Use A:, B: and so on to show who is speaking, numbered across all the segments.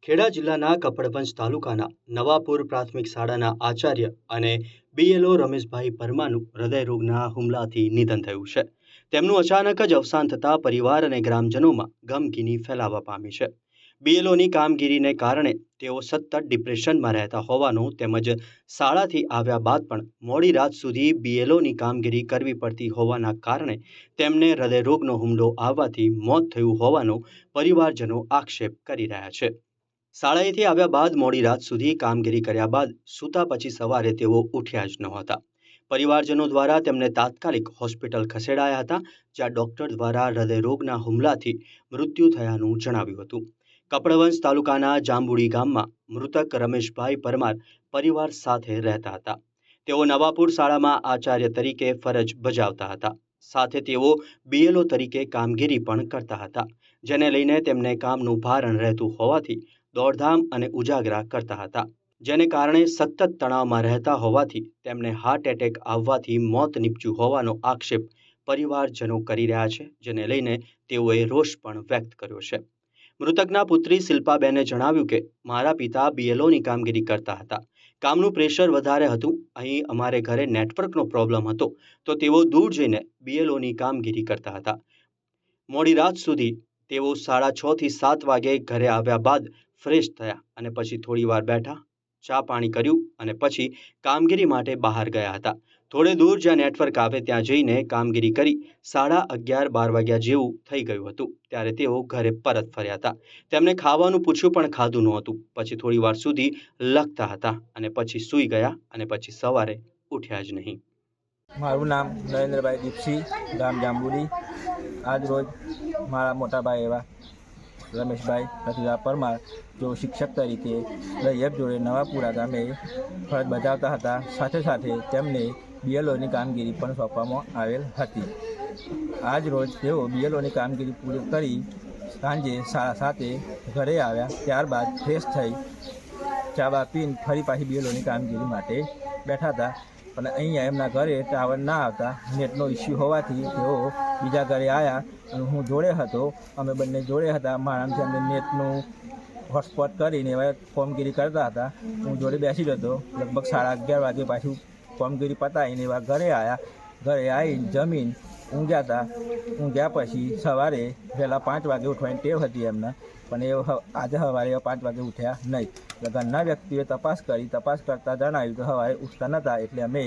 A: ખેડા જિલ્લાના કપડવંજ તાલુકાના નવાપુર પ્રાથમિક શાળાના આચાર્ય અને બીએલઓ રમેશભાઈ પરમારનું હૃદયરોગના હુમલાથી નિધન થયું છે। તેમનું અચાનક જ અવસાન થતાં પરિવાર અને ગ્રામજનોમાં ગમગીની ફેલાવા પામી છે। બીએલઓની કામગીરીને કારણે તેઓ સતત ડિપ્રેશનમાં રહેતા હોવાનું તેમજ શાળાથી આવ્યા બાદ પણ મોડી રાત સુધી બીએલઓની કામગીરી કરવી પડતી હોવાના કારણે તેમને હૃદયરોગનો હુમલો આવવાથી મોત થયું હોવાનો પરિવારજનો આક્ષેપ કરી રહ્યા છે। શાળાએથી આવ્યા બાદ મોડી રાત સુધી કામગીરી કર્યા બાદ સૂતા પછી સવારે તેઓ ઉઠ્યા જ નહોતા। પરિવારજનો દ્વારા તેમને તાત્કાલિક હોસ્પિટલ ખસેડાયા હતા, જ્યાં ડોક્ટર દ્વારા હૃદયરોગના હુમલાથી મૃત્યુ થયાનું જણાવ્યું હતું। કપડવંજ તાલુકાના જાંબુડી ગામમાં મૃતક રમેશભાઈ પરમાર પરિવાર સાથે રહેતા હતા। તેઓ નવાપુર શાળામાં આચાર્ય તરીકે ફરજ બજાવતા હતા। સાથે તેઓ બીએલઓ તરીકે કામગીરી પણ કરતા હતા, જેને લઈને તેમને કામનું ભારણ રહેતું હોવાથી દોડધામ અને ઉજાગરા કરતા હતા, જેને કારણે સતત તણાવમાં રહેતા હોવાથી તેમને હાર્ટ એટેક આવવાથી મોત નીપજ્યું હોવાનો આક્ષેપ પરિવારજનો કરી રહ્યા છે, જેને લઈને તેઓએ રોષ પણ વ્યક્ત કર્યો છે। મૃતકના પુત્રી શિલ્પાબેને જણાવ્યું કે મારા પિતા બીએલઓની કામગીરી કરતા હતા। કામનું પ્રેશર વધારે હતું। અહીં અમારે ઘરે નેટવર્કનો પ્રોબ્લેમ હતો, તો તેઓ દૂર જઈને બીએલઓની કામગીરી કરતા હતા। મોડી રાત સુધી તેઓ 6:30 થી 7 વાગે ઘરે આવ્યા બાદ ફ્રેશ થયા અને પછી થોડી વાર બેઠા, ચા પાણી કર્યું અને પછી કામગીરી માટે બહાર ગયા હતા। થોડે દૂર જ્યાં નેટવર્ક આવે ત્યાં જઈને કામગીરી કરી 11:30-12 વાગ્યા જેવું થઈ ગયું હતું, ત્યારે તેઓ ઘરે પરત ફર્યા હતા। તેમને ખાવાનું પૂછ્યું પણ ખાધું નહોતું। પછી થોડી વાર સુધી લખતા હતા અને પછી સૂઈ ગયા અને પછી સવારે ઉઠ્યા જ નહીં।
B: મારું નામ નરેન્દ્રભાઈ દીપસિંહ, ગામ જાંબુડી। આજ રોજ મારા મોટા ભાઈ એવા રમેશભાઈ રતિલાલ પરમાર, જો શિક્ષક તરીકે દૈયબ જોડે નવાપુરા ગામે ફરજ બજાવતા હતા, સાથે સાથે તેમને બીએલઓની કામગીરી પણ સોંપવામાં આવેલ હતી। આજ રોજ તેઓ બીએલઓની કામગીરી પૂરી કરી સાંજે 7:30 ઘરે આવ્યા, ત્યારબાદ ફ્રેશ થઈ ચા બા પીને ફરી પાછી બીએલઓની કામગીરી માટે બેઠા હતા। પણ અહીંયા એમના ઘરે ટાવર ના આવતા નેટનો ઇસ્યુ હોવાથી તેઓ બીજા ઘરે આવ્યા અને હું જોડે હતો। અમે બંને જોડે હતા। મારાથી અમને નેટનું હોટસ્પોટ કરીને એવા કામગીરી કરતા હતા। હું જોડે બેસી જતો। લગભગ 11:30 વાગે પાછું કામગીરી પતાવીને એવા ઘરે આવ્યા। ઘરે આવીને જમીન ઊંઘ્યા હતા। ઊંઘ્યા પછી સવારે વહેલા 5 વાગે ઉઠવાની ટેવ હતી એમને, પણ એ આજે સવારે 5 વાગે ઉઠ્યા નહીં। એટલે ઘરના વ્યક્તિઓએ તપાસ કરી, તપાસ કરતાં જણાવ્યું તો સવારે ઉઠતા નહોતા। એટલે અમે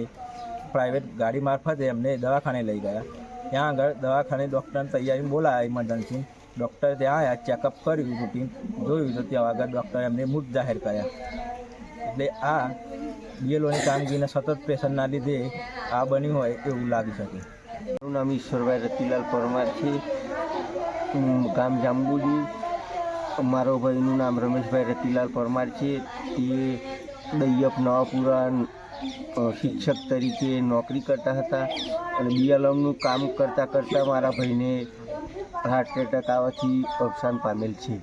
B: પ્રાઇવેટ ગાડી મારફતે એમને દવાખાને લઈ ગયા। ત્યાં આગળ દવાખાને ડૉક્ટરને તૈયારી બોલાયા ઇમરજન્સી। ડૉક્ટર ત્યાં આવ્યા, ચેકઅપ કર્યું, રૂટીન જોયું તો ત્યાં આગળ ડૉક્ટરે એમને મૃત જાહેર કર્યા। એટલે આ બીએલઓની કામગીરીના સતત પ્રેશરના લીધે આ બન્યું હોય એવું લાગી શકે।
C: મારું નામ ઈશ્વરભાઈ રતિલાલ પરમાર છે, ગામ જાંબુડી। મારો ભાઈનું નામ રમેશભાઈ રતિલાલ પરમાર છે। તે દૈયપ નવાપુરા શિક્ષક તરીકે નોકરી કરતા હતા અને બીએલઓનું કામ કરતાં કરતાં મારા ભાઈને હાર્ટ એટેક આવવાથી અવસાન પામેલ છે।